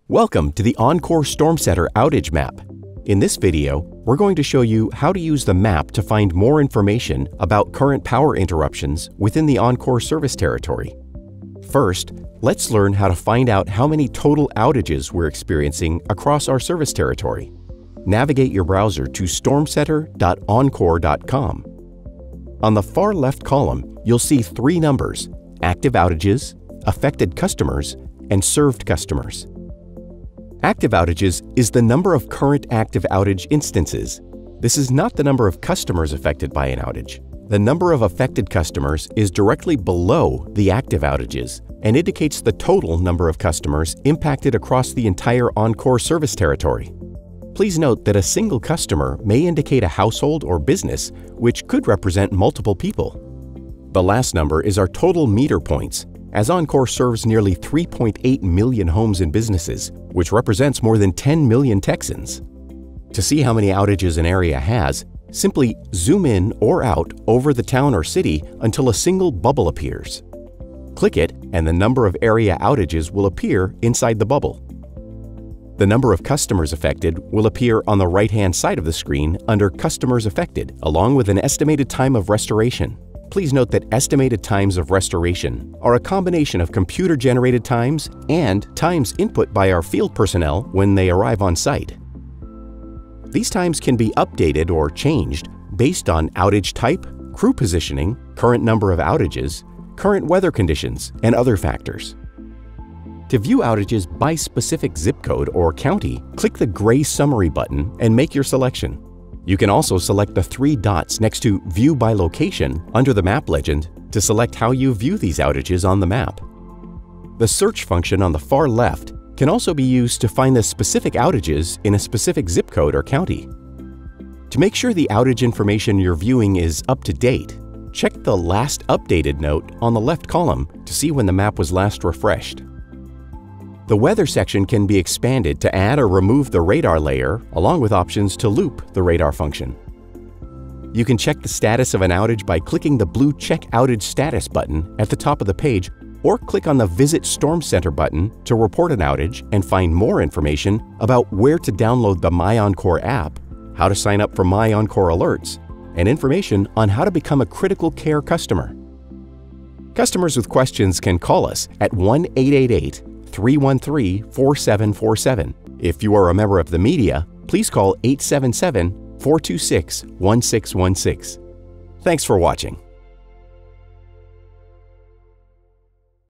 Welcome to the Oncor Storm Center Outage Map. In this video, we're going to show you how to use the map to find more information about current power interruptions within the Oncor service territory. First, let's learn how to find out how many total outages we're experiencing across our service territory. Navigate your browser to stormcenter.oncor.com. On the far left column, you'll see three numbers: active outages, affected customers, and served customers. Active outages is the number of current active outage instances. This is not the number of customers affected by an outage. The number of affected customers is directly below the active outages and indicates the total number of customers impacted across the entire Oncor service territory. Please note that a single customer may indicate a household or business, which could represent multiple people. The last number is our total meter points, as Oncor serves nearly 3.8 million homes and businesses, which represents more than 10 million Texans. To see how many outages an area has, simply zoom in or out over the town or city until a single bubble appears. Click it, and the number of area outages will appear inside the bubble. The number of customers affected will appear on the right-hand side of the screen under Customers Affected, along with an estimated time of restoration. Please note that estimated times of restoration are a combination of computer-generated times and times input by our field personnel when they arrive on site. These times can be updated or changed based on outage type, crew positioning, current number of outages, current weather conditions, and other factors. To view outages by specific zip code or county, click the gray Summary button and make your selection. You can also select the three dots next to View by Location under the map legend to select how you view these outages on the map. The search function on the far left can also be used to find the specific outages in a specific zip code or county. To make sure the outage information you're viewing is up to date, check the Last Updated note on the left column to see when the map was last refreshed. The weather section can be expanded to add or remove the radar layer, along with options to loop the radar function. You can check the status of an outage by clicking the blue Check Outage Status button at the top of the page, or click on the Visit Storm Center button to report an outage and find more information about where to download the My Oncor app, how to sign up for My Oncor alerts, and information on how to become a critical care customer. Customers with questions can call us at 1-888-313-4747. If you are a member of the media, please call 877-426-1616. Thanks for watching.